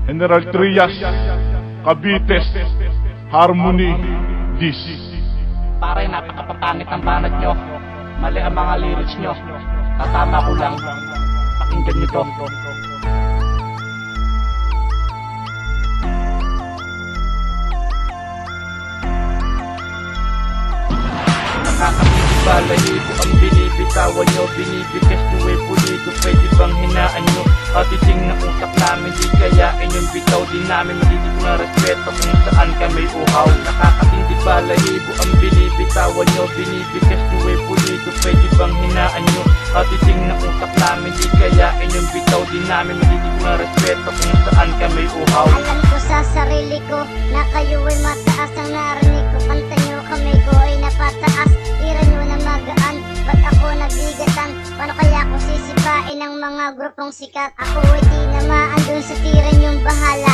General Trias, Cabites, Harmony, Dis. Pare, napakapapangit ang banat nyo. Mali ang mga lyrics nyo. Tatama ko lang. Pakinggan nyo to. Nakakatindi balahibo ang binibitawan nyo. Binibigas nyo ay pulido. Pwede bang hinaan nyo? Atiting na utak namin, di kayain yung bitaw. Di namin magiging na respeto kung saan kami uhaw. Nakakatindi balahibo ang binibitawan nyo. Binibigas nyo ay pulido. Pwede bang hinaan nyo? Atiting na utak namin, di kayain yung bitaw. Di namin magiging na respeto kung saan kami uhaw. Alam ko sa sarili ko na kayo ay mataas ang narinig ko. Kanta nyo kami ko ay napataas. Tira nyo na magaan, ba't ako nabigatan? Paano kaya kung sisipain ang mga grupong sikat? Ako ay di namaan dun sa tira nyong bahala.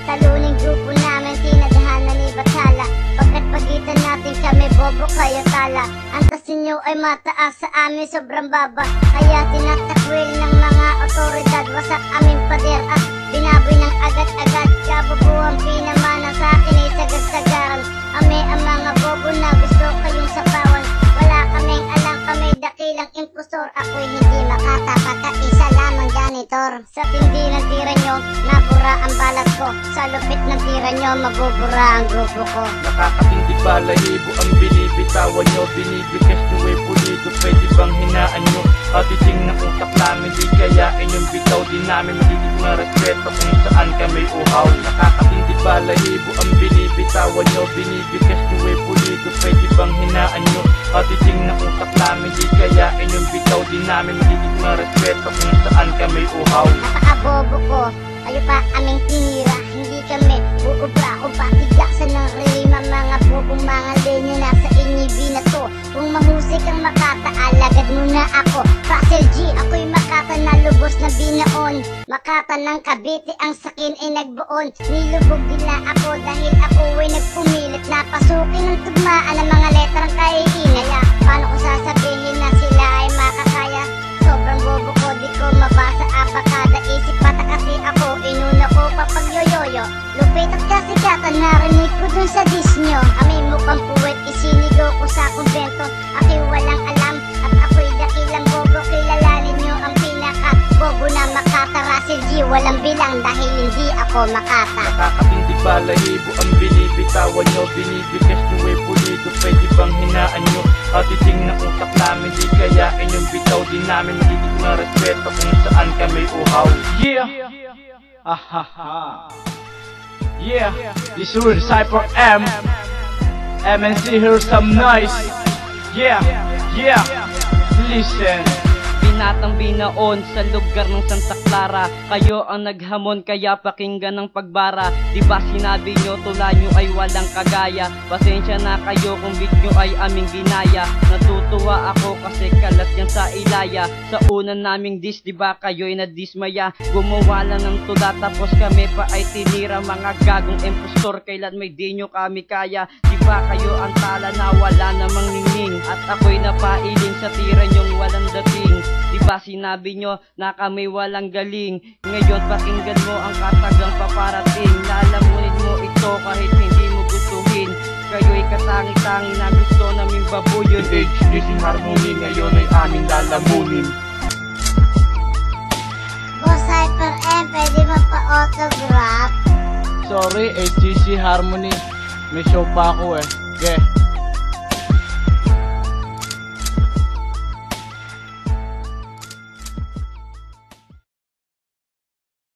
Taluning grupo namin, tinadhana ni Bathala. Pagkat pagitan natin kami, bobo kayo tala. Antasin nyo ay mataas, sa amin sobrang baba. Kaya tinatakwil ng mga otoridad. Wasak aming pader at binaboy ng agad-agad. Kabubuang pinamana sa akin ay sagad-sagaran. Ame ang mga bobo na gusto kayong sapawan. Wala kaming alam, kami dakilang impostor. Ako'y hindi makatapat at isa lamang janitor. Sa tindi ng tira nyo, nabura ang balat ko. Sa lupit ng tira nyo, mabubura ang grupo ko. Nakakatindi balahibo ang binibitawan nyo. Binibigas nyo ay pulido. Pwede bang hinaan nyo? Atiting na utak namin, di kayain yung bitaw. Di namin magiging na respeto kung saan kami uhaw. Nakakatindi balahibo ang binibitawan nyo. Binibigas nyo ay pulido. Pwede bang hinaan nyo? Atiting na utak namin, di kayain yung bitaw. Di namin magiging na respeto kung saan kami uhaw. Napakabobo ko, kayo pa aming tinira. Hindi kami buubra o patigyasan ng rima. Mga bubong mga linya nasa inyo binato. Kung mahusik ang Makata, alagad mo na ako. Russell G, ako'y Makata na lubos na binaon. Makata ng Cavite, ang sakin ay nagbuon. Nilubog nila ako dahil ako ay nagpumilit na pasukin ng tugmaan ng mga letrang kaiinaya. Paano ko sasabihin na sila ay makakaya? Sobrang bobo ko, di ko mabasa apakada isip. Pata kasi ako, inuna ko papagyoyoyo. Lupit at kasikatan, narinig ko dun sa dis nyo. Amay mukhang puwet, isinigaw ko sa kumbento. Ako'y walang alam at ako'y dakilang bobo. Kilalanin nyo ang pinakat bobo na Makata. Russell G, walang bilang dahil hindi ako Makata. Nakakatindi balahibo ang binibitawan nyo. Binibigas nyo ay pulido. Pwede bang hinaan nyo? Atiting na utak namin, di kayain yung bitaw. Di namin magiging na respeto kung saan kami uhaw. Yeah! Ahaha! Yeah! This is Cypher M. MNC, hear some noise. Yeah! Yeah! Listen. Binatang binaon sa lugar ng Santa Clara. Kayo ang naghamon kaya pakinggan ng pagbara. Diba sinabi nyo tula nyo ay walang kagaya? Pasensya na kayo kung beat nyo ay aming ginaya. Natutuwa ako kasi kalat yan sa ilaya. Sa unan naming dis diba kayo'y nadismaya. Gumawa lang ng tula tapos kami pa ay tinira. Mga gagong impostor, kailan may di nyo kami kaya? Diba kayo ang tala na wala namang ningning? At ako'y napailing sa tira nyong walang dating. Diba sinabi nyo na kami walang galing? Ngayon pakinggan mo ang katagang paparating. Lalamunin mo ito kahit hindi mo gustuhin. Kayo'y katangi-tangi na gusto namin babuyon. HDC Harmony ngayon ay aming lalamunin. Boss Cypher M, pwede mo pa-autograph? Sorry, HGC Harmony. May show pa ako eh. Okay.